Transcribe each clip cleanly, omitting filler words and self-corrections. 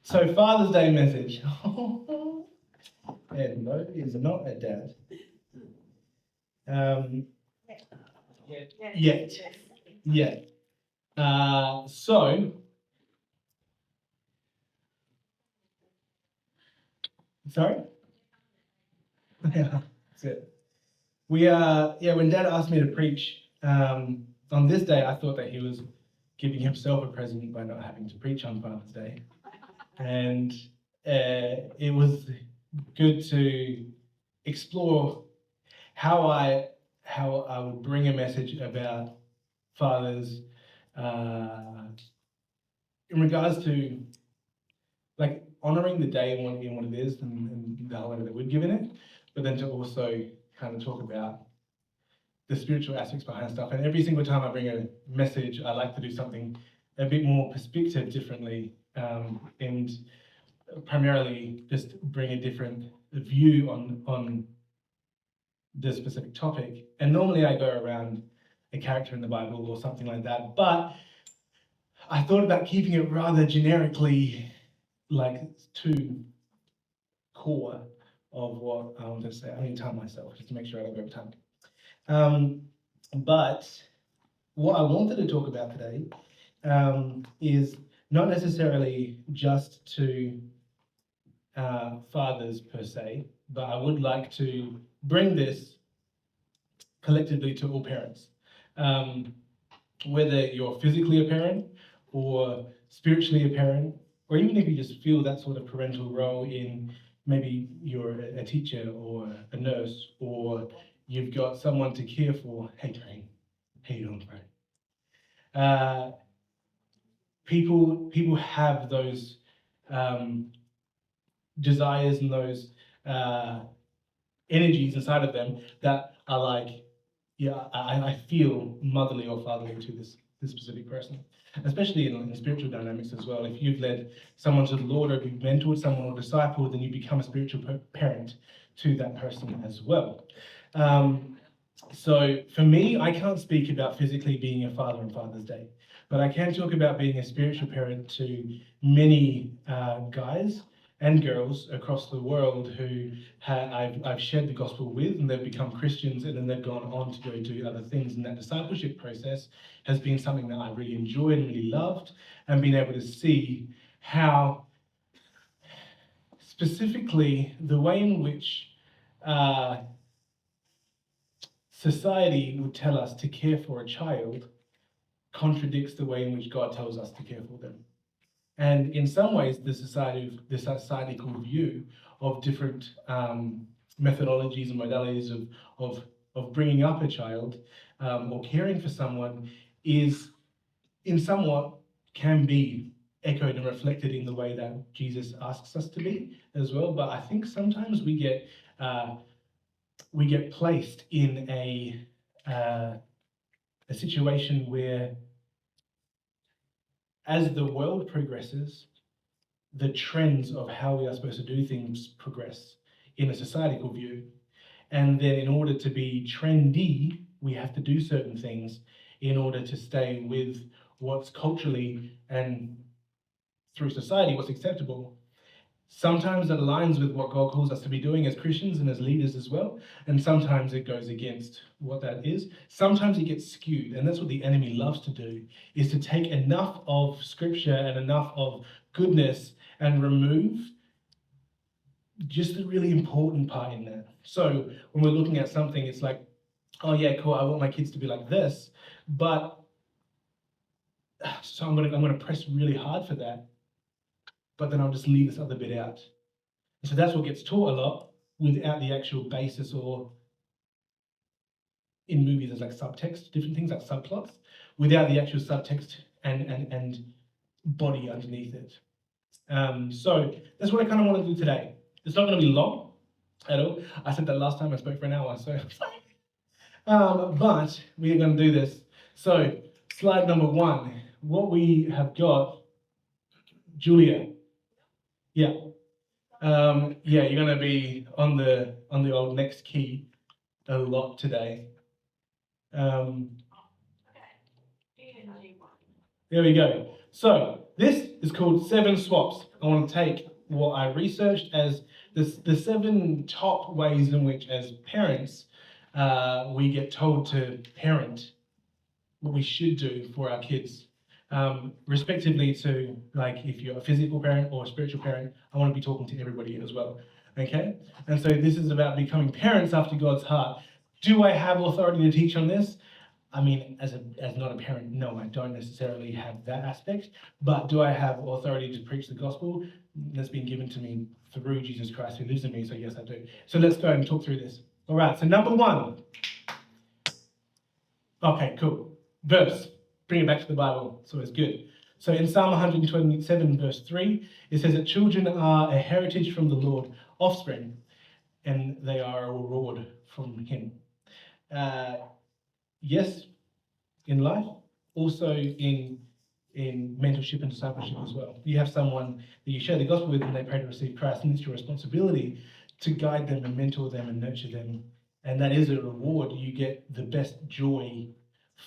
So Father's Day message. And no, is not a dad. Yet. Sorry? Yeah, that's it. When Dad asked me to preach on this day, I thought that he was giving himself a present by not having to preach on Father's Day. And it was good to explore how I would bring a message about fathers in regards to like honoring the day in what it is and the holiday that we've given it, but then to also kind of talk about the spiritual aspects behind stuff. And every single time I bring a message, I like to do something a bit more perspective differently, and primarily just bring a different view on the specific topic. And normally I go around a character in the Bible or something like that, but I thought about keeping it rather generically, like to core of what I want to say. I need to time myself just to make sure I don't go over time. But what I wanted to talk about today is not necessarily just to fathers per se, but I would like to bring this collectively to all parents. Whether you're physically a parent or spiritually a parent, or even if you just feel that sort of parental role in maybe you're a teacher or a nurse, or you've got someone to care for. Hey, Train. How you doing, bro? People have those desires and those energies inside of them that are like, yeah, I feel motherly or fatherly to this specific person, especially in spiritual dynamics as well. If you've led someone to the Lord, or if you've mentored someone or discipled, then you become a spiritual parent to that person as well. So for me, I can't speak about physically being a father on Father's Day, but I can talk about being a spiritual parent to many guys and girls across the world who I've shared the gospel with, and they've become Christians, and then they've gone on to go do other things. And that discipleship process has been something that I really enjoyed and really loved, and been able to see how specifically the way in which society would tell us to care for a child contradicts the way in which God tells us to care for them. And in some ways, the societal view of different methodologies and modalities of bringing up a child or caring for someone is, in somewhat, can be echoed and reflected in the way that Jesus asks us to be as well. But I think sometimes we get placed in a situation where, as the world progresses, the trends of how we are supposed to do things progress in a societal view. And then in order to be trendy, we have to do certain things in order to stay with what's culturally and through society, what's acceptable. Sometimes it aligns with what God calls us to be doing as Christians and as leaders as well, and sometimes it goes against what that is. Sometimes it gets skewed, and that's what the enemy loves to do, is to take enough of scripture and enough of goodness and remove just the really important part in that. So when we're looking at something, it's like, oh yeah, cool, I want my kids to be like this, but so I'm gonna press really hard for that, but then I'll just leave this other bit out. So that's what gets taught a lot without the actual basis, or in movies there's like subtext, different things like subplots, without the actual subtext and body underneath it. So that's what I kind of want to do today. It's not going to be long at all. I said that last time I spoke for an hour, so but we are going to do this. So slide number 1, what we have got, Julia. Yeah. You're going to be on the old next key a lot today. There we go. So this is called 7 swaps. I want to take what I researched as the 7 top ways in which, as parents, we get told to parent what we should do for our kids. Respectively to, like, if you're a physical parent or a spiritual parent, I want to be talking to everybody as well. Okay? And so this is about becoming parents after God's heart. Do I have authority to teach on this? I mean, as not a parent, no, I don't necessarily have that aspect. But do I have authority to preach the gospel? That's been given to me through Jesus Christ who lives in me, so yes, I do. So let's go and talk through this. All right, so number 1. Okay, cool. Verse. Bring it back to the Bible, so it's good. So in Psalm 127, verse 3, it says that children are a heritage from the Lord, offspring, and they are a reward from Him. Yes, in life, also in mentorship and discipleship as well. You have someone that you share the gospel with and they pray to receive Christ, and it's your responsibility to guide them and mentor them and nurture them. And that is a reward. You get the best joy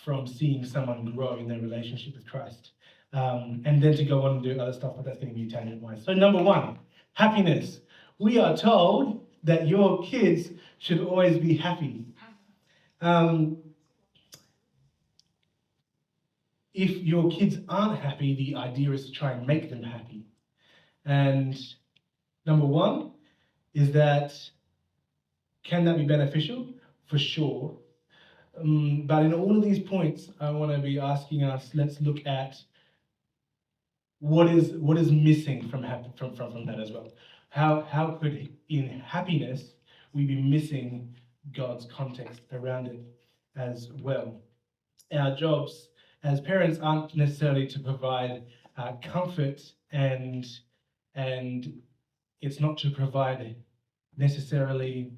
from seeing someone grow in their relationship with Christ. And then to go on and do other stuff, but that's going to be tangent-wise. So number 1, happiness. We are told that your kids should always be happy. If your kids aren't happy, the idea is to try and make them happy. And number 1 is that, can that be beneficial? For sure. But in all of these points, I want to be asking us, let's look at what is missing from that as well. How could, in happiness, we be missing God's context around it as well? Our jobs as parents aren't necessarily to provide comfort, and it's not to provide necessarily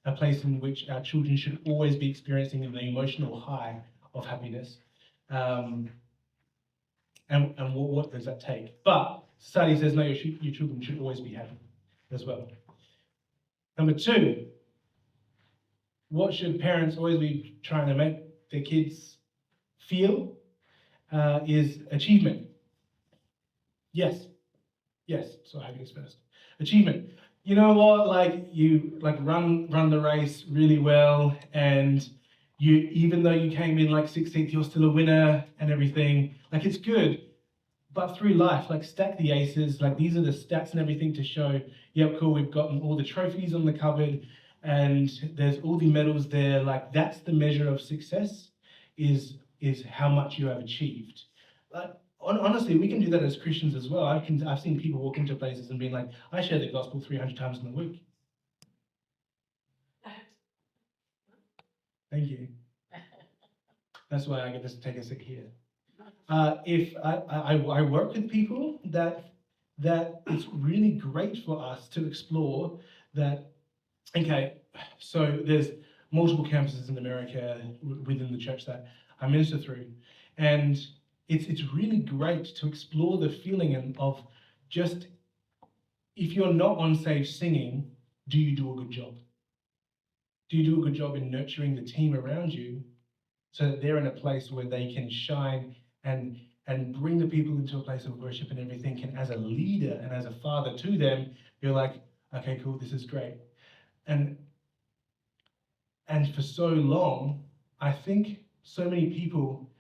a place in which our children should always be experiencing the emotional high of happiness. And what does that take? But society says, no, your children should always be happy as well. Number 2, what should parents always be trying to make their kids feel is achievement. Yes, so happiness first. Achievement. You know what? Like, you run the race really well, and you, even though you came in like 16th, you're still a winner and everything. Like, it's good. But through life, like, stack the aces. Like, these are the stats and everything to show, yep, cool, we've gotten all the trophies on the cupboard, and there's all the medals there. Like, that's the measure of success, is how much you have achieved. Honestly, we can do that as Christians as well. I've seen people walk into places and being like, I share the gospel 300 times in a week. Thank you. That's why I get to take a seat here. If I work with people that it's really great for us to explore that. Okay, so there's multiple campuses in America within the church that I minister through, and it's really great to explore the feeling of just, if you're not on stage singing, do you do a good job? Do you do a good job in nurturing the team around you so that they're in a place where they can shine and bring the people into a place of worship and everything? And as a leader and as a father to them, you're like, okay, cool, this is great. And for so long, I think so many people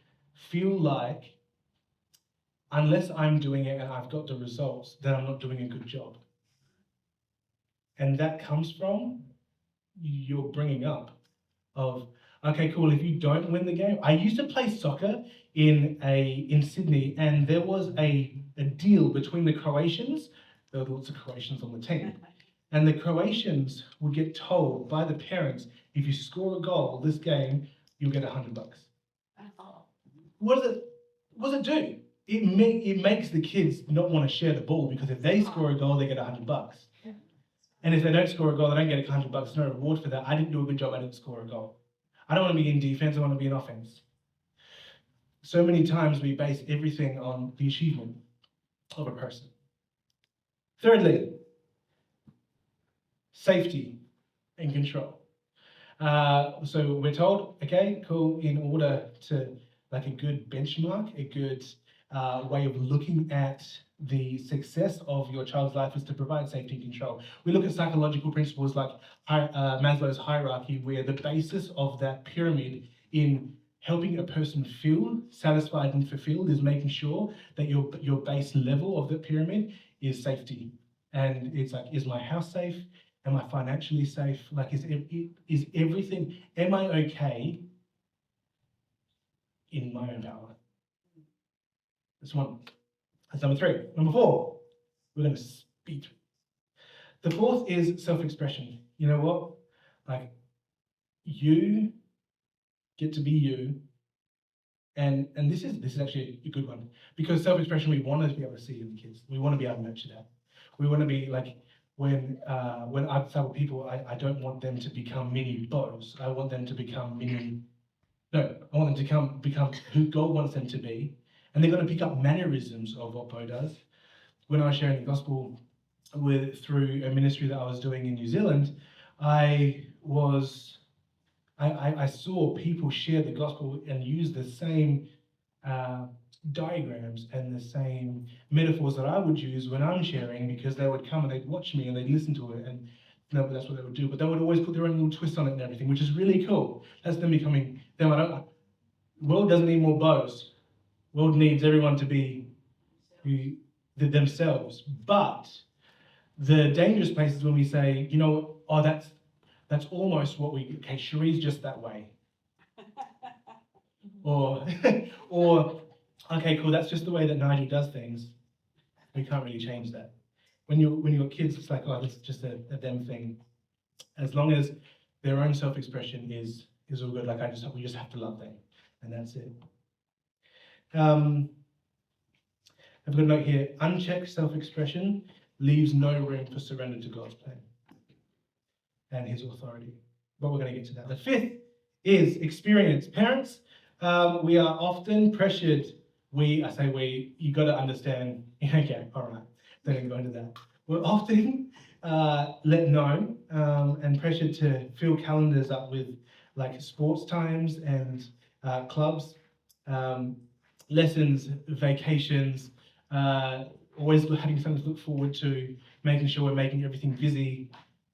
feel like, unless I'm doing it and I've got the results, then I'm not doing a good job. And that comes from your bringing up of, okay, cool, if you don't win the game. I used to play soccer in Sydney, and there was a deal between the Croatians. There were lots of Croatians on the team. And the Croatians would get told by the parents, if you score a goal this game, you'll get $100. What does it do? It makes the kids not want to share the ball, because if they score a goal, they get $100. And if they don't score a goal, they don't get $100. There's no reward for that. I didn't do a good job. I didn't score a goal. I don't want to be in defense. I want to be in offense. So many times we base everything on the achievement of a person. Thirdly, safety and control. So we're told, okay, cool, in order to, like, a good benchmark, a good way of looking at the success of your child's life is to provide safety and control. We look at psychological principles like Maslow's hierarchy, where the basis of that pyramid in helping a person feel satisfied and fulfilled is making sure that your base level of the pyramid is safety. And it's like, is my house safe? Am I financially safe? Like, is everything, am I okay in my own power? That's one. That's number three. Number four, we're going to speed. The fourth is self-expression. You know what? Like, you get to be you. And this is actually a good one, because self-expression, we want to be able to see in the kids. We want to be able to nurture that. We want to be like, when I tell people, I don't want them to become mini Bows. I want them to become mini. No, I want them to become who God wants them to be, and they're going to pick up mannerisms of what Beau does. When I was sharing the gospel through a ministry that I was doing in New Zealand, I saw people share the gospel and use the same diagrams and the same metaphors that I would use when I'm sharing, because they would come and they'd watch me and they'd listen to it, and no, that's what they would do. But they would always put their own little twist on it and everything, which is really cool. That's them becoming them. The world doesn't need more Bows. The world needs everyone to be themselves. But the dangerous place is when we say, you know, oh, that's almost what okay, Cherie's just that way. or okay, cool, that's just the way that Nigel does things. We can't really change that. When you're kids, it's like, oh, this is just a them thing. As long as their own self-expression is all good, like we just have to love them, and that's it. I've got a note here: unchecked self-expression leaves no room for surrender to God's plan and His authority. But we're going to get to that. The fifth is experience. Parents, we are often pressured. You got to understand. Okay, all right, don't even go into that. We're often let know and pressured to fill calendars up with like sports times and clubs, lessons, vacations, always having something to look forward to, making sure we're making everything busy,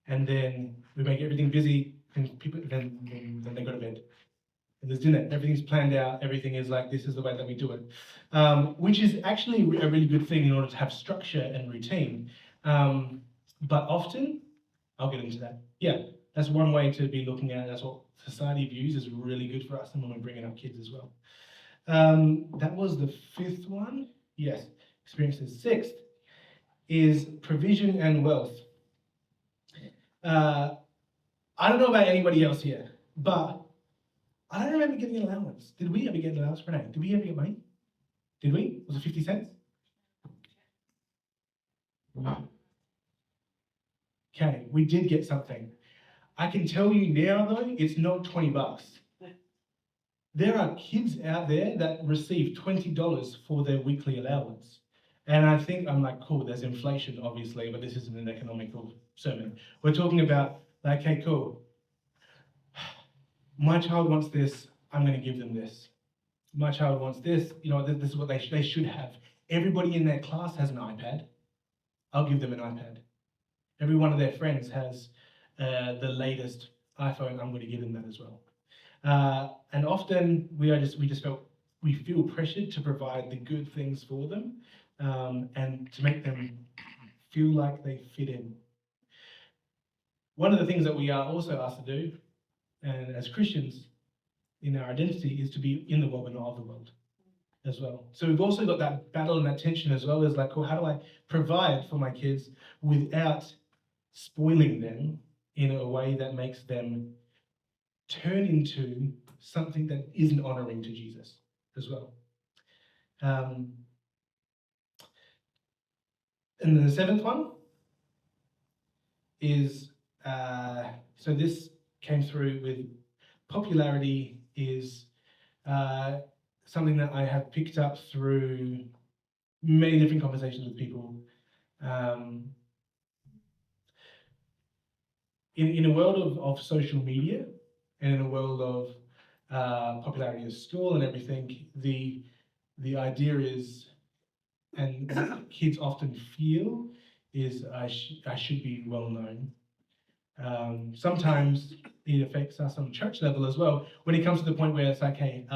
and then we make everything busy, and people then they go to bed. And there's dinner. Everything's planned out. Everything is like, this is the way that we do it, which is actually a really good thing in order to have structure and routine. But often, I'll get into that. Yeah, that's one way to be looking at it. That's what society views is really good for us, and when we're bringing up kids as well. That was the fifth one. Yes, experiences. Sixth is provision and wealth. I don't know about anybody else here, but I don't remember getting an allowance. Did we ever get an allowance, Renee? Did we ever get money? Did we? Was it 50 cents? Okay, we did get something. I can tell you now, though, it's not 20 bucks. There are kids out there that receive $20 for their weekly allowance. And I think, I'm like, cool, there's inflation, obviously, but this isn't an economical sermon. We're talking about, like, okay, cool. My child wants this, I'm going to give them this. My child wants this, you know, this is what they should have. Everybody in their class has an iPad. I'll give them an iPad. Every one of their friends has the latest iPhone. I'm going to give them that as well. And often we feel pressured to provide the good things for them, and to make them feel like they fit in. One of the things that we are also asked to do, and as Christians, in our identity, is to be in the world but not of the world as well. So we've also got that battle and that tension as well, as like, well, how do I provide for my kids without spoiling them in a way that makes them turn into something that isn't honoring to Jesus as well. And then the seventh one is, so this came through with popularity, is something that I have picked up through many different conversations with people. In a world of social media, and in a world of popularity of school and everything, the the idea is, and what kids often feel is, I should be well known. Sometimes it affects us on church level as well. When it comes to the point where it's like, hey,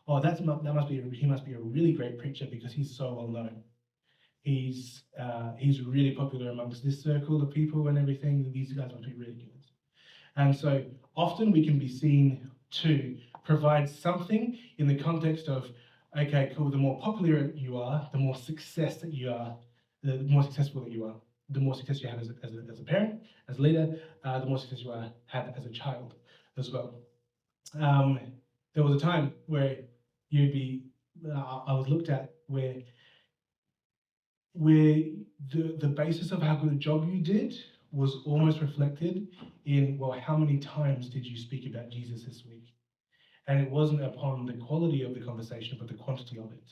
he must be a really great preacher because he's so well known. He's really popular amongst this circle of people and everything. These guys must be really good. And so often we can be seen to provide something in the context of, okay, cool, the more popular you are, the more success that you are, the more successful that you are, the more success you have as a parent, as a leader, the more success you have as a child as well. There was a time where I was looked at where the basis of how good a job you did was almost reflected in, well, how many times did you speak about Jesus this week? And it wasn't upon the quality of the conversation, but the quantity of it.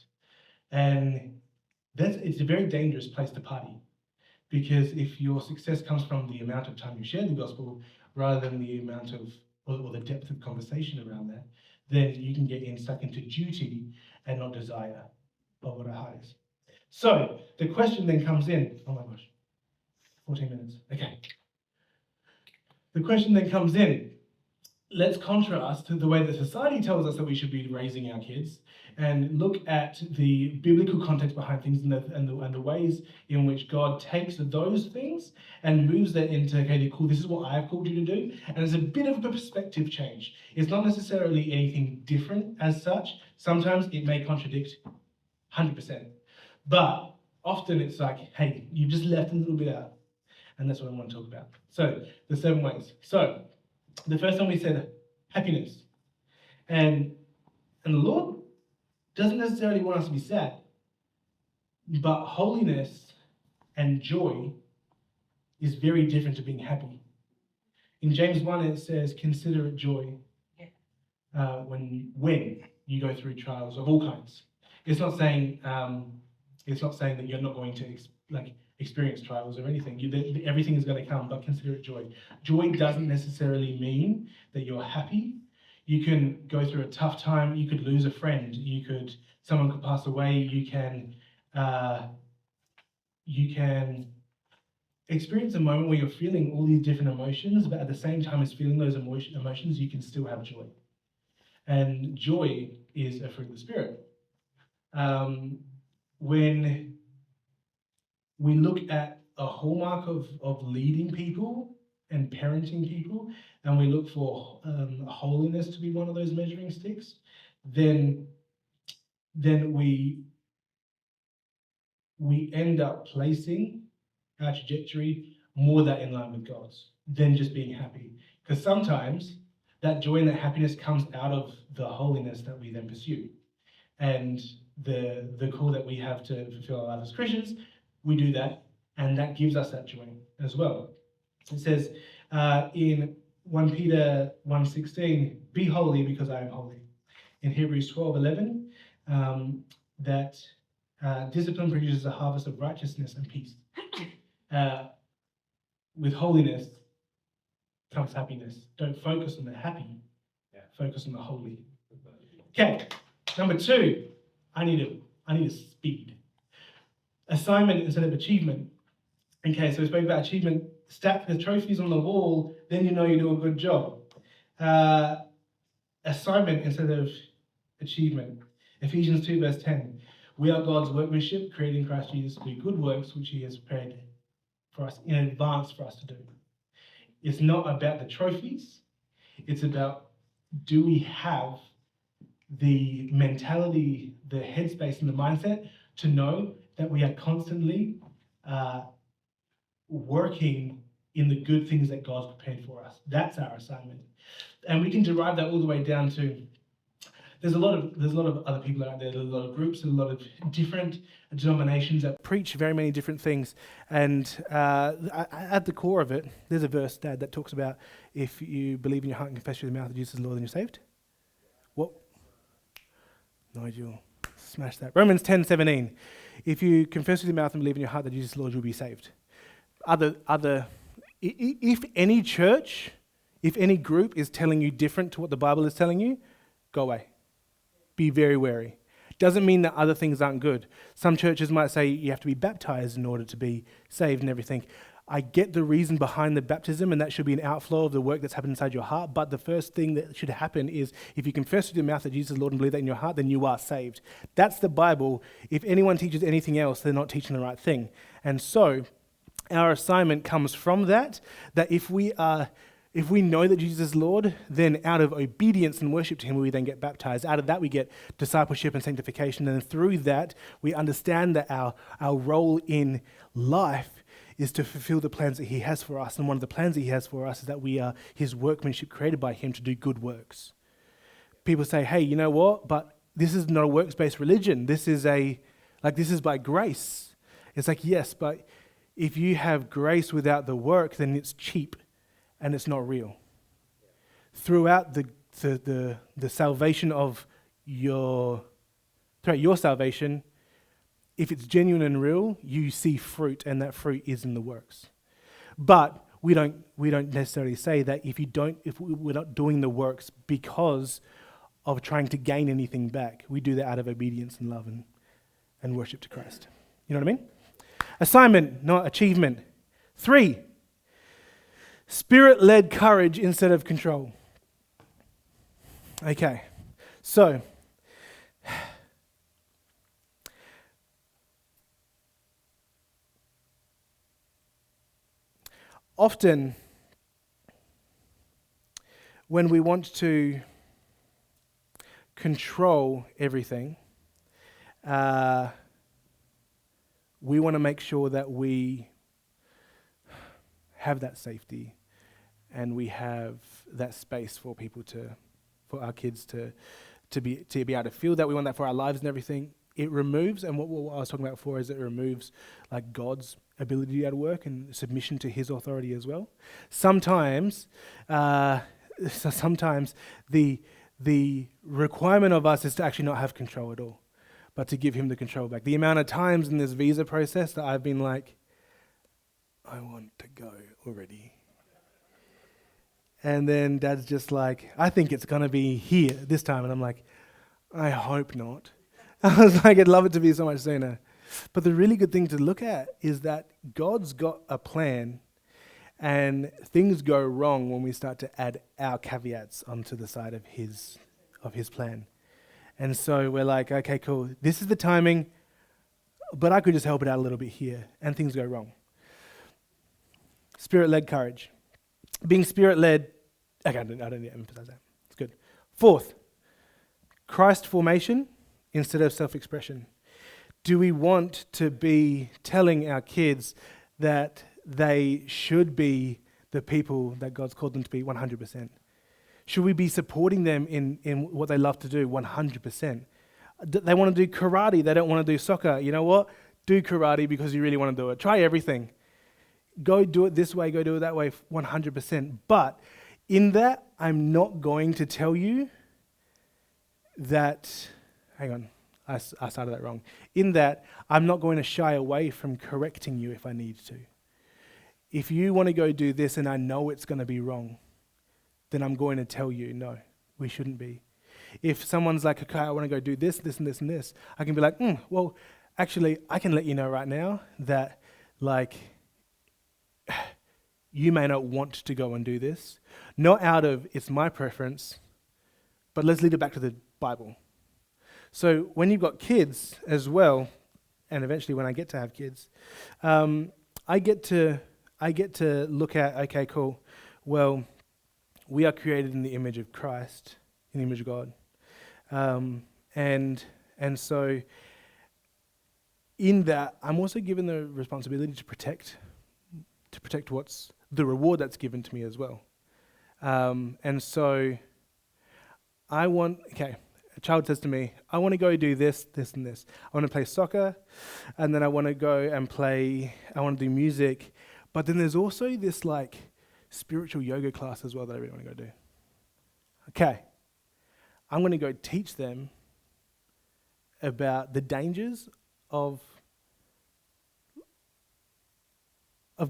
And it's a very dangerous place to party, because if your success comes from the amount of time you share the gospel rather than the amount of, or the depth of conversation around that, then you can get stuck into duty and not desire of what our heart is. So the question then comes in, oh my gosh, 14 minutes, okay. The question then comes in, let's contrast the way that society tells us that we should be raising our kids and look at the biblical context behind things and the ways in which God takes those things and moves that into, okay, cool, this is what I've called you to do. And it's a bit of a perspective change. It's not necessarily anything different as such. Sometimes it may contradict 100%. But often it's like, hey, you've just left a little bit out. And that's what I want to talk about. So, the 7 ways. So, the first one we said, happiness. And the Lord doesn't necessarily want us to be sad. But holiness and joy is very different to being happy. In James 1, it says, consider it joy when you go through trials of all kinds. It's not saying that you're not going to experience trials or anything. Everything is going to come, but consider it joy. Joy doesn't necessarily mean that you're happy. You can go through a tough time. You could lose a friend. Someone could pass away. You can experience a moment where you're feeling all these different emotions, but at the same time as feeling those emotions, you can still have joy. And joy is a fruit of the Spirit. When we look at a hallmark of leading people and parenting people, and we look for holiness to be one of those measuring sticks, then we end up placing our trajectory more that in line with God's than just being happy. Because sometimes that joy and that happiness comes out of the holiness that we then pursue. And the call that we have to fulfill our life as Christians, we do that, and that gives us that joy as well. It says in 1 Peter 1:16, be holy because I am holy. In Hebrews 12:11, that discipline produces a harvest of righteousness and peace. With holiness comes happiness. Don't focus on the happy, focus on the holy. Okay, number 2, I need a speed. Assignment instead of achievement. Okay, so we spoke about achievement. Stack the trophies on the wall, then you know you do a good job. Assignment instead of achievement. Ephesians 2:10. We are God's workmanship, created in Christ Jesus to do good works, which He has prepared for us in advance for us to do. It's not about the trophies. It's about, do we have the mentality, the headspace, and the mindset to know that we are constantly working in the good things that God's prepared for us. That's our assignment. And we can derive that all the way down to, there's a lot of other people out there, there's a lot of groups, there's a lot of different denominations that preach very many different things. And at the core of it, there's a verse, Dad, that talks about if you believe in your heart and confess with your mouth that Jesus is Lord, then you're saved. What? Nigel, smash that. Romans 10:17. If you confess with your mouth and believe in your heart that Jesus is Lord, you'll be saved. If any church, if any group is telling you different to what the Bible is telling you, go away. Be very wary. Doesn't mean that other things aren't good. Some churches might say you have to be baptized in order to be saved and everything. I get the reason behind the baptism, and that should be an outflow of the work that's happened inside your heart. But the first thing that should happen is if you confess with your mouth that Jesus is Lord and believe that in your heart, then you are saved. That's the Bible. If anyone teaches anything else, they're not teaching the right thing. And so our assignment comes from that if we know that Jesus is Lord, then out of obedience and worship to him, we then get baptized. Out of that, we get discipleship and sanctification. And through that, we understand that our role in life is to fulfill the plans that he has for us. And one of the plans that he has for us is that we are his workmanship created by him to do good works. People say, hey, you know what? But this is not a works-based religion. This is by grace. It's like, yes, but if you have grace without the work, then it's cheap and it's not real. Throughout the salvation of throughout your salvation, if it's genuine and real, you see fruit, and that fruit is in the works. But we don't necessarily say that if we're not doing the works because of trying to gain anything back. We do that out of obedience and love and worship to Christ. You know what I mean? Assignment, not achievement. 3, Spirit-led courage instead of control. Okay, so often when we want to control everything, we want to make sure that we have that safety and we have that space for our kids to be able to feel that. We want that for our lives and everything. It removes, and what I was talking about before is it removes like God's ability to work and submission to his authority as well. Sometimes the requirement of us is to actually not have control at all, but to give him the control back. The amount of times in this visa process that I've been like, I want to go already. And then Dad's just like, I think it's going to be here this time. And I'm like, I hope not. I was like, I'd love it to be so much sooner. But the really good thing to look at is that God's got a plan, and things go wrong when we start to add our caveats onto the side of his plan. And so we're like, okay, cool. This is the timing, but I could just help it out a little bit here, and things go wrong. Spirit-led courage. Being spirit-led, okay, I don't need to emphasize that. It's good. 4th, Christ formation instead of self-expression. Do we want to be telling our kids that they should be the people that God's called them to be 100%? Should we be supporting them in what they love to do 100%? They want to do karate. They don't want to do soccer. You know what? Do karate because you really want to do it. Try everything. Go do it this way. Go do it that way 100%. But in that, I'm not going to tell you that, hang on, I started that wrong. In that, I'm not going to shy away from correcting you if I need to. If you want to go do this and I know it's going to be wrong, then I'm going to tell you, no, we shouldn't be. If someone's like, okay, I want to go do this, this, and this, and this, I can be like, well, actually, I can let you know right now that, like, you may not want to go and do this. Not out of, it's my preference, but let's lead it back to the Bible. So when you've got kids as well, and eventually when I get to have kids, I get to look at, okay, cool, well, we are created in the image of Christ, in the image of God. And so in that, I'm also given the responsibility to protect what's the reward that's given to me as well. And so a child says to me, I want to go do this, this, and this. I want to play soccer, and then I want to go and I want to do music. But then there's also this like spiritual yoga class as well that I really want to go do. Okay, I'm going to go teach them about the dangers of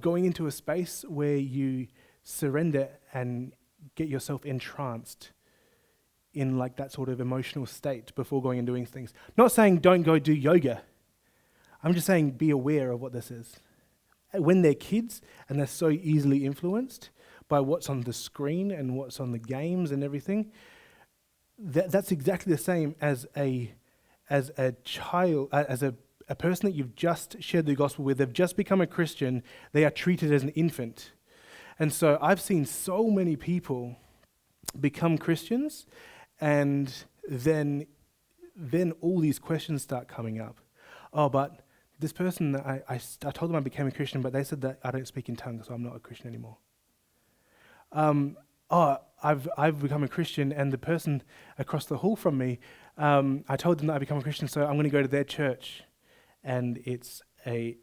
going into a space where you surrender and get yourself entranced in like that sort of emotional state before going and doing things. Not saying don't go do yoga. I'm just saying be aware of what this is. When they're kids and they're so easily influenced by what's on the screen and what's on the games and everything, that's exactly the same as a child, as a person that you've just shared the gospel with. They've just become a Christian. They are treated as an infant. And so I've seen so many people become Christians, and then all these questions start coming up. Oh, but this person, I told them I became a Christian, but they said that I don't speak in tongues, so I'm not a Christian anymore. I've become a Christian, and the person across the hall from me, I told them that I become a Christian, so I'm going to go to their church, and it's a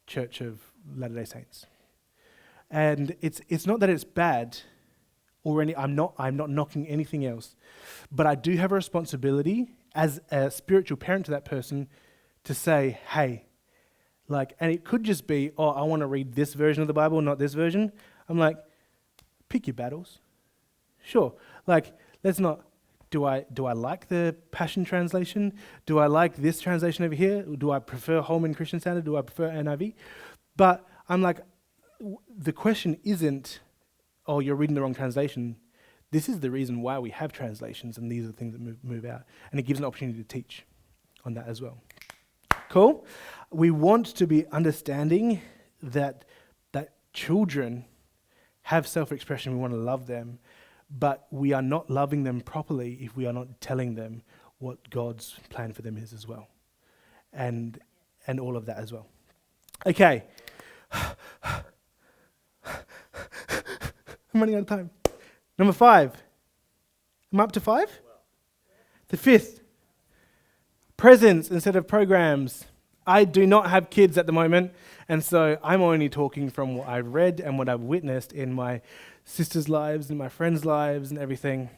church of Latter-day Saints. And it's not that it's bad, or I'm not knocking anything else, but I do have a responsibility as a spiritual parent to that person to say, hey, and it could just be, oh, I want to read this version of the Bible, not this version. I'm like, pick your battles. Sure. Let's not, do I like the Passion Translation? Do I like this translation over here? Do I prefer Holman Christian Standard? Do I prefer NIV? But I'm like, the question isn't, oh, you're reading the wrong translation. This is the reason why we have translations, and these are the things that move out. And it gives an opportunity to teach on that as well. Cool? We want to be understanding that children have self-expression. We want to love them, but we are not loving them properly if we are not telling them what God's plan for them is as well, and all of that as well. Okay. I'm running out of time. Number 5. Am I up to 5? The 5th. Presents instead of programs. I do not have kids at the moment, and so I'm only talking from what I've read and what I've witnessed in my sisters' lives and my friends' lives and everything.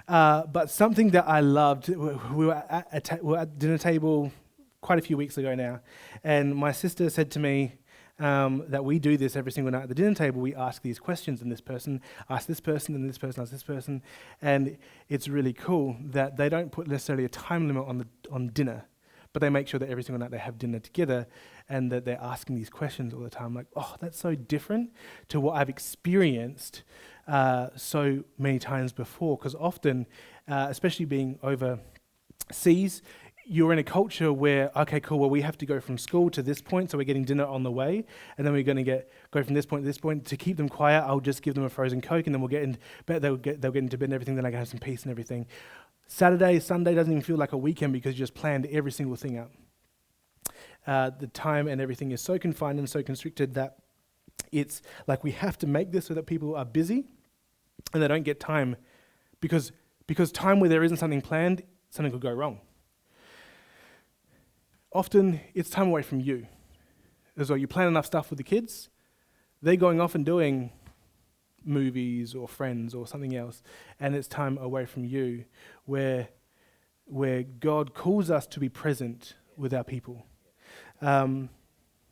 But something that I loved, we were at dinner table quite a few weeks ago now, and my sister said to me that we do this every single night at the dinner table. We ask these questions, and this person asks this person, and this person asks this person, and it's really cool that they don't put necessarily a time limit on dinner, but they make sure that every single night they have dinner together, and that they're asking these questions all the time. Like, oh, that's so different to what I've experienced so many times before, because often, especially being overseas, you're in a culture where, okay, cool, well, we have to go from school to this point, so we're getting dinner on the way, and then we're going to go from this point to this point. To keep them quiet, I'll just give them a frozen Coke, and then we'll get in bed, they'll get into bed and everything, then I can have some peace and everything. Saturday, Sunday doesn't even feel like a weekend because you just planned every single thing out. The time and everything is so confined and so constricted that it's like we have to make this so that people are busy and they don't get time, because time where there isn't something planned, something could go wrong. Often it's time away from you as well. You plan enough stuff with the kids, they're going off and doing movies or friends or something else, and it's time away from you where God calls us to be present with our people.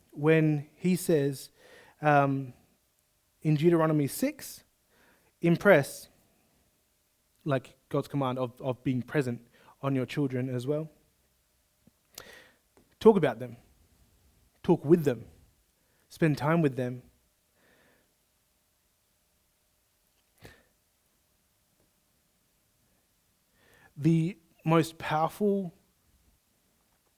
When he says in Deuteronomy 6, impress, like God's command of being present on your children as well. Talk about them. Talk with them. Spend time with them. The most powerful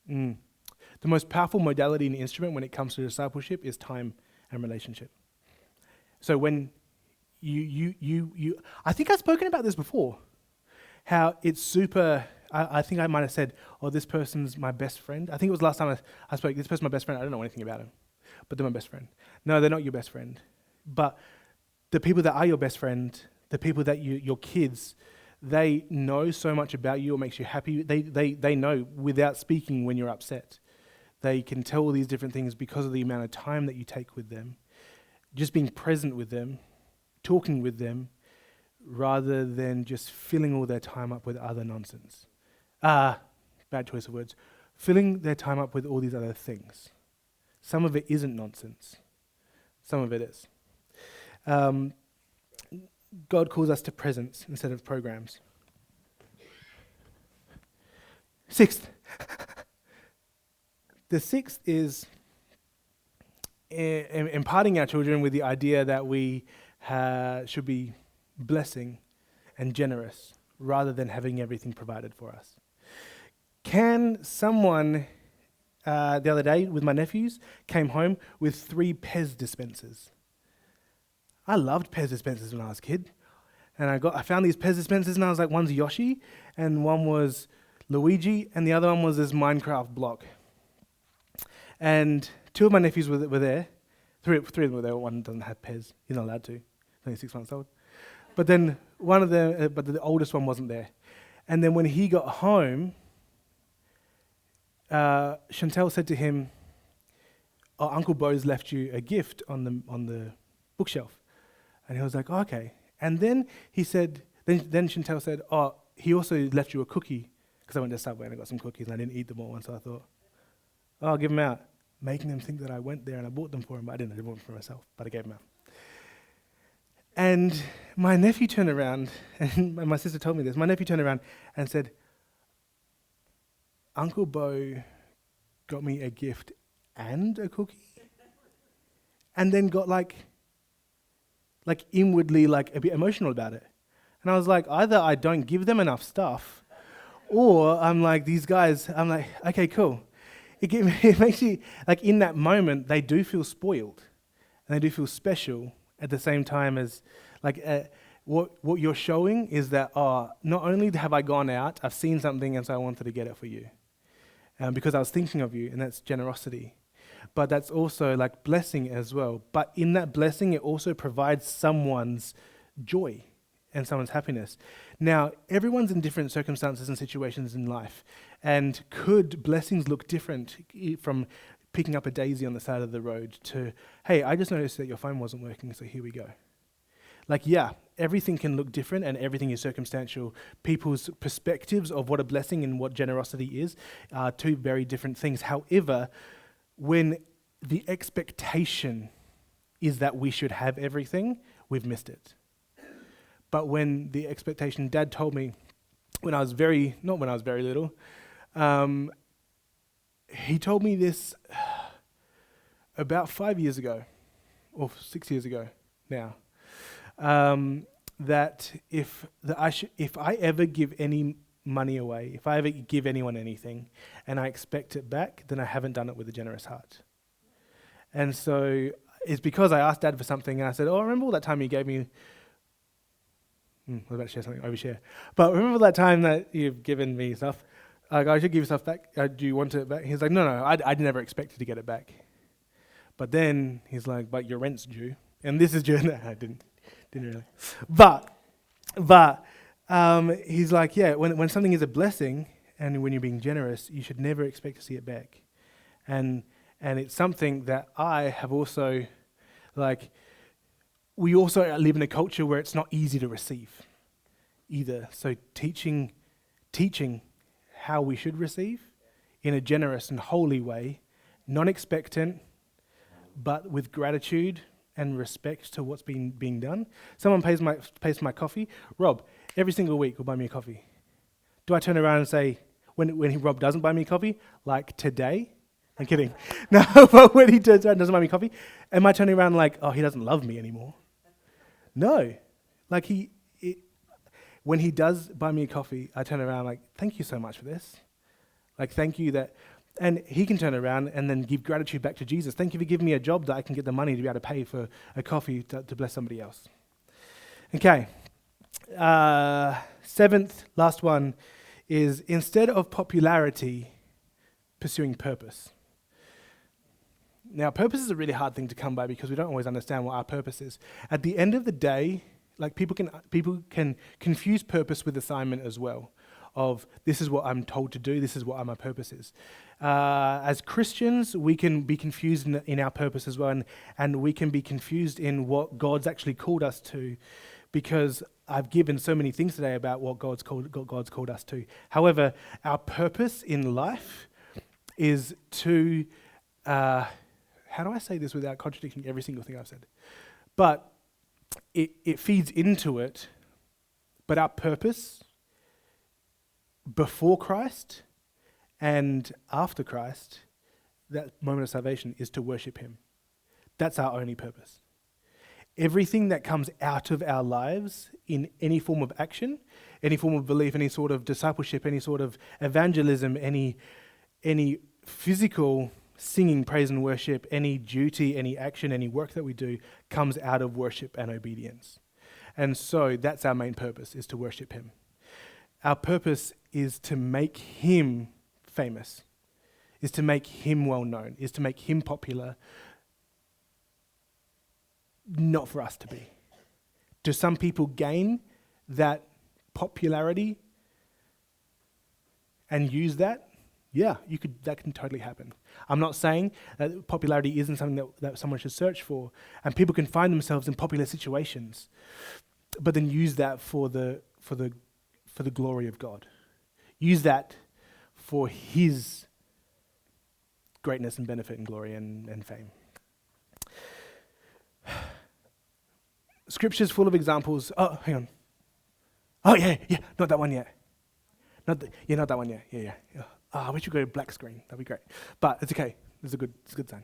modality and instrument when it comes to discipleship is time and relationship. So when you I think I've spoken about this before, how it's super. I think I might have said, oh, this person's my best friend. I think it was last time I spoke, this person's my best friend. I don't know anything about him, but they're my best friend. No, they're not your best friend. But the people that are your best friend, the people that your kids, they know so much about you or makes you happy. They know without speaking when you're upset. They can tell all these different things because of the amount of time that you take with them. Just being present with them, talking with them, rather than just filling all their time up with other nonsense. Bad choice of words. Filling their time up with all these other things. Some of it isn't nonsense. Some of it is. God calls us to presence instead of programs. Sixth. The sixth is imparting our children with the idea that we should be blessing and generous rather than having everything provided for us. Can someone, the other day with my nephews, came home with 3 Pez dispensers. I loved Pez dispensers when I was a kid. And I found these Pez dispensers and I was like, one's Yoshi and one was Luigi and the other one was this Minecraft block. And 2 of my nephews were there. 3 of them were there. One doesn't have Pez. He's not allowed to. He's only 6 months old. But then one of them, but the oldest one wasn't there. And then when he got home, Chantel said to him, "Oh, Uncle Beau's left you a gift on the bookshelf." And he was like, "Oh, okay." And then he said, then Chantel said, "Oh, he also left you a cookie," because I went to Subway and I got some cookies and I didn't eat them all. And so I thought, "Oh, I'll give them out," making them think that I went there and I bought them for him, but I didn't. I bought them for myself, but I gave them out. And my nephew turned around, and my sister told me this. My nephew turned around and said, "Uncle Beau got me a gift and a cookie?" And then got like inwardly a bit emotional about it. And I was like, either I don't give them enough stuff, or I'm like, these guys, I'm like, okay, cool. It makes you, in that moment, they do feel spoiled. And they do feel special at the same time as, what you're showing is that, not only have I gone out, I've seen something and so I wanted to get it for you. Because I was thinking of you, and that's generosity. But that's also blessing as well. But in that blessing, it also provides someone's joy and someone's happiness. Now, everyone's in different circumstances and situations in life. And could blessings look different from picking up a daisy on the side of the road to, "Hey, I just noticed that your phone wasn't working, so here we go." Everything can look different and everything is circumstantial. People's perspectives of what a blessing and what generosity is are 2 very different things. However, when the expectation is that we should have everything, we've missed it. But when the expectation, Dad told me when I was not when I was very little, he told me this about 5 years ago, or 6 years ago now, that if I ever give any money away, if I ever give anyone anything and I expect it back, then I haven't done it with a generous heart. And so it's because I asked Dad for something and I said, "Oh, remember all that time you gave me..." I was about to share something, overshare. But remember that time that you've given me stuff? I should give you stuff back. Do you want it back? He's like, no, I'd never expected to get it back. But then he's like, "But your rent's due. And this is due." No, I didn't really. But he's like, yeah, when something is a blessing and when you're being generous, you should never expect to see it back. And it's something that I have also, we also live in a culture where it's not easy to receive either. So teaching how we should receive in a generous and holy way, non-expectant, but with gratitude and respect to what's being done. Someone pays for my coffee. Rob, every single week will buy me a coffee. Do I turn around and say, when Rob doesn't buy me a coffee, like today? I'm kidding. No, but when he turns around and doesn't buy me coffee, am I turning around like, "Oh, he doesn't love me anymore"? No. When he does buy me a coffee, I turn around like, "Thank you so much for this." Thank you that... And he can turn around and then give gratitude back to Jesus. "Thank you for giving me a job that I can get the money to be able to pay for a coffee to bless somebody else." Okay. 7th, last one, is instead of popularity, pursuing purpose. Now, purpose is a really hard thing to come by because we don't always understand what our purpose is. At the end of the day, people can confuse purpose with assignment as well. Of this is what I'm told to do, this is what my purpose is. As Christians, we can be confused in our purpose as well, and we can be confused in what God's actually called us to, because I've given so many things today about what God's called us to. However, our purpose in life is to, how do I say this without contradicting every single thing I've said? But it feeds into it, but our purpose before Christ And after Christ, that moment of salvation is to worship him. That's our only purpose. Everything that comes out of our lives in any form of action, any form of belief, any sort of discipleship, any sort of evangelism, any physical singing, praise and worship, any duty, any action, any work that we do comes out of worship and obedience. And so that's our main purpose, is to worship him. Our purpose is to make him famous, is to make him well known, is to make him popular, not for us to be. Do some people gain that popularity and use that? Yeah, that can totally happen. I'm not saying that popularity isn't something that someone should search for, and people can find themselves in popular situations, but then use that for the glory of God. Use that for his greatness and benefit and glory and fame. Scripture's full of examples. Oh, hang on. Oh, yeah, not that one yet. Not that one yet. Yeah. I wish we could go to black screen. That'd be great. But it's okay. It's a good sign.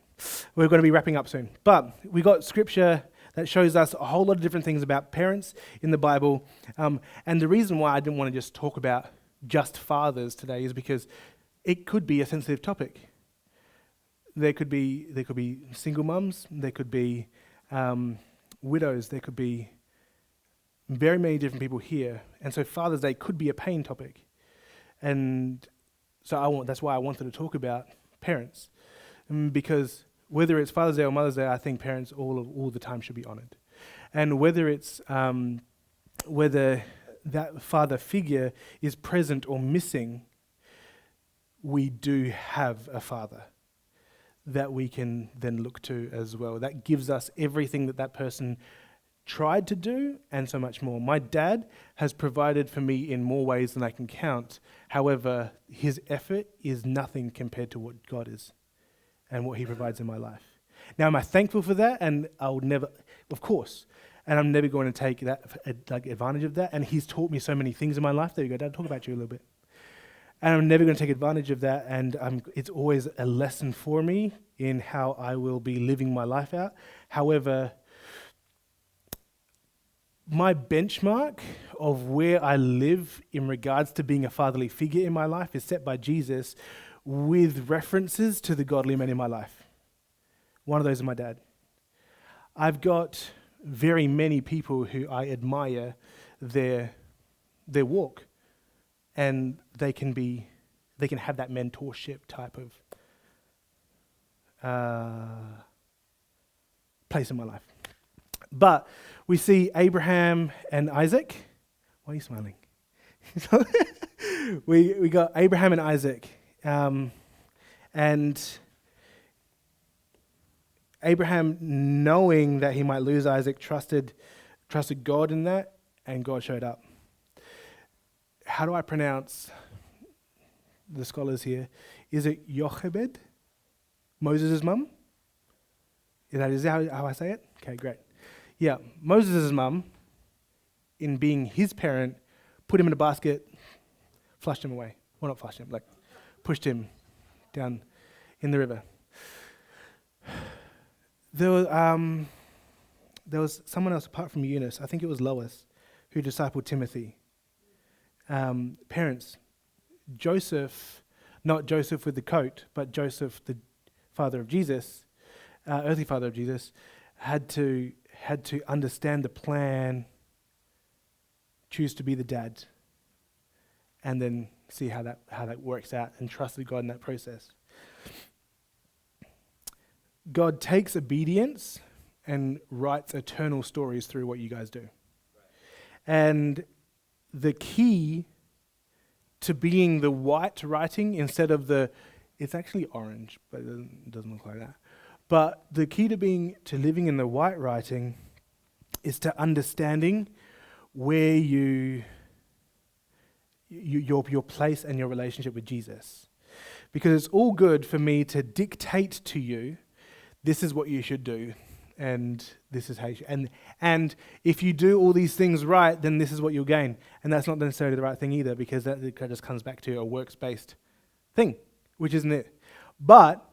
We're going to be wrapping up soon. But we got scripture that shows us a whole lot of different things about parents in the Bible. And the reason why I didn't want to just talk about just fathers today is because it could be a sensitive topic. There could be single mums. There could be widows. There could be very many different people here. And so Father's Day could be a pain topic. And so that's why I wanted to talk about parents. Because whether it's Father's Day or Mother's Day, I think parents all the time should be honored. And whether it's whether that father figure is present or missing, we do have a father that we can then look to as well. That gives us everything that person tried to do and so much more. My dad has provided for me in more ways than I can count. However, his effort is nothing compared to what God is and what he provides in my life. Now, am I thankful for that? And I would never, of course, and I'm never going to take that advantage of that. And he's taught me so many things in my life. There you go, Dad, talk about you a little bit. And I'm never going to take advantage of that. And it's always a lesson for me in how I will be living my life out. However, my benchmark of where I live in regards to being a fatherly figure in my life is set by Jesus with references to the godly men in my life. One of those is my dad. I've got very many people who I admire their walk, and they can have that mentorship type of place in my life. But we see Abraham and Isaac. Why are you smiling? we got Abraham and Isaac. And Abraham, knowing that he might lose Isaac, trusted God in that, and God showed up. How do I pronounce the scholars here? Is it Jochebed, Moses' mum? Is that how I say it? Okay, great. Yeah, Moses' mum, in being his parent, put him in a basket, flushed him away. Well, not flushed him, like pushed him down in the river. There was someone else apart from Eunice, I think it was Lois, who discipled Timothy. Parents, Joseph, not Joseph with the coat, but Joseph, the father of Jesus, earthly father of Jesus, had to understand the plan, choose to be the dad, and then see how that works out, and trusted God in that process. God takes obedience and writes eternal stories through what you guys do. Right. And the key to being the white writing instead of it's actually orange, but it doesn't look like that. But the key to living in the white writing is to understanding where your place and your relationship with Jesus. Because it's all good for me to dictate to you, this is what you should do, and this is how you should, and if you do all these things right, then this is what you'll gain. And that's not necessarily the right thing either, because that just comes back to a works-based thing. which isn't it. But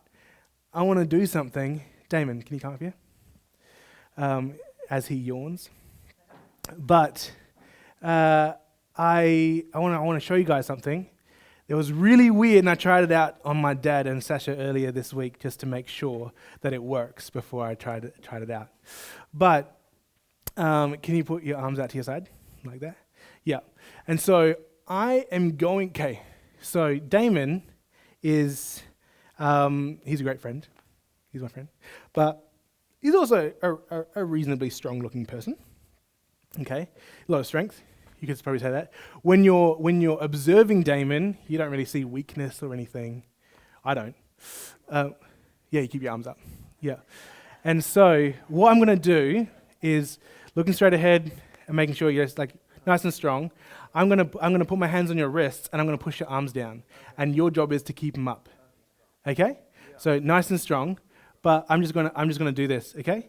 I want to do something. Damon, can you come up here? As he yawns. But I want to show you guys something. It was really weird, and I tried it out on my dad and Sasha earlier this week just to make sure that it works before I tried it out. But can you put your arms out to your side like that? Yeah. And so I am going. Okay. So Damon is he's a great friend. He's my friend, but he's also a reasonably strong-looking person. Okay, a lot of strength. You could probably say that. When you're observing Damon, you don't really see weakness or anything. I don't. Yeah, you keep your arms up. Yeah. And so what I'm going to do is looking straight ahead and making sure you're just like nice and strong. I'm going to put my hands on your wrists and I'm going to push your arms down. And your job is to keep them up. Okay? Yeah. So nice and strong. But I'm just going to do this. Okay?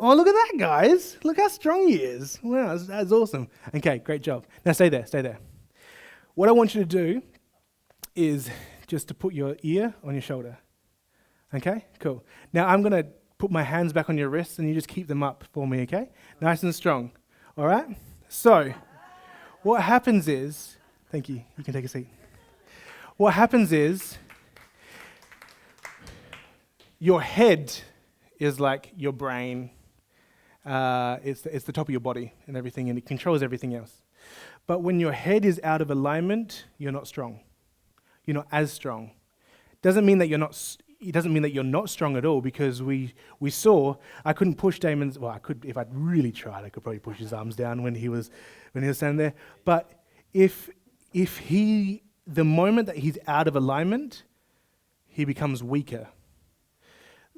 Oh, look at that, guys. Look how strong he is. Wow, that's awesome. Okay, great job. Now stay there. What I want you to do is just to put your ear on your shoulder. Okay, cool. Now I'm going to put my hands back on your wrists and you just keep them up for me, okay? Nice and strong. All right? So, what happens is, thank you, you can take a seat. What happens is, your head is like your brain. It's the top of your body and everything, and it controls everything else. But when your head is out of alignment, you're not strong. You're not as strong. Doesn't mean that you're not. It doesn't mean that you're not strong at all, because we saw I couldn't push Damon's. Well, I could if I'd really tried. I could probably push his arms down when he was standing there. But if the moment that he's out of alignment, he becomes weaker.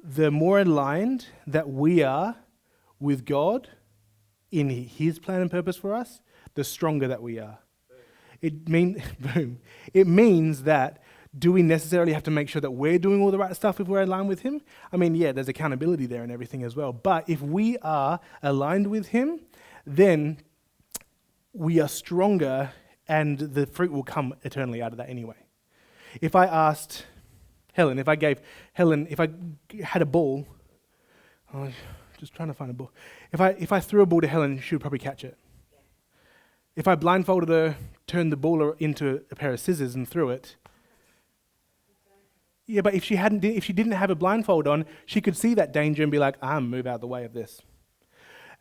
The more aligned that we are with God in His plan and purpose for us, the stronger that we are. It means that, do we necessarily have to make sure that we're doing all the right stuff if we're aligned with Him? I mean, yeah, there's accountability there and everything as well. But if we are aligned with Him, then we are stronger, and the fruit will come eternally out of that anyway. If I asked Helen, if I had a ball, just trying to find a ball. If I threw a ball to Helen, she would probably catch it. If I blindfolded her, turned the ball into a pair of scissors and threw it. Yeah, but if she didn't have a blindfold on, she could see that danger and be like, move out of the way of this.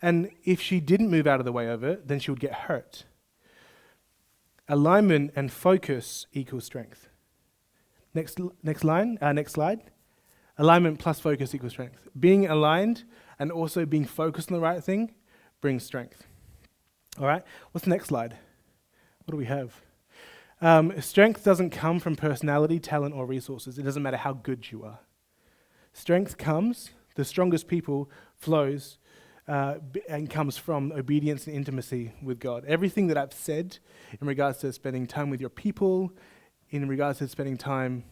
And if she didn't move out of the way of it, then she would get hurt. Alignment and focus equals strength. Next slide. Alignment plus focus equals strength. Being aligned and also being focused on the right thing brings strength. All right, what's the next slide? What do we have? Strength doesn't come from personality, talent, or resources. It doesn't matter how good you are. Strength comes, the strongest people flows and comes from obedience and intimacy with God. Everything that I've said in regards to spending time with your people, in regards to spending time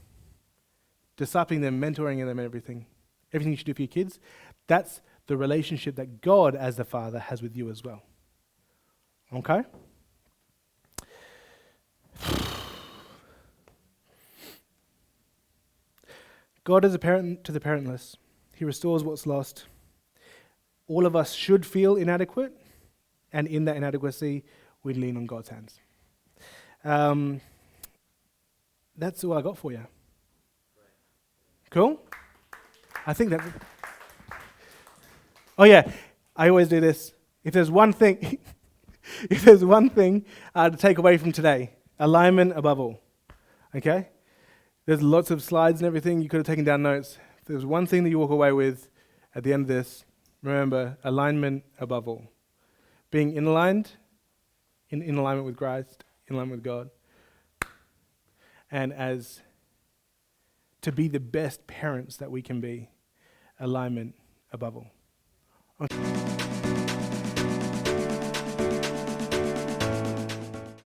discipling them, mentoring them, and everything you should do for your kids, that's the relationship that God as the Father has with you as well. Okay? God is a parent to the parentless. He restores what's lost. All of us should feel inadequate, and in that inadequacy, we lean on God's hands. That's all I got for you. Cool? I think that... Oh yeah, I always do this. If there's one thing to take away from today, alignment above all. Okay? There's lots of slides and everything. You could have taken down notes. If there's one thing that you walk away with at the end of this, remember, alignment above all. Being in alignment with Christ, in alignment with God. And as to be the best parents that we can be, alignment above all. Okay.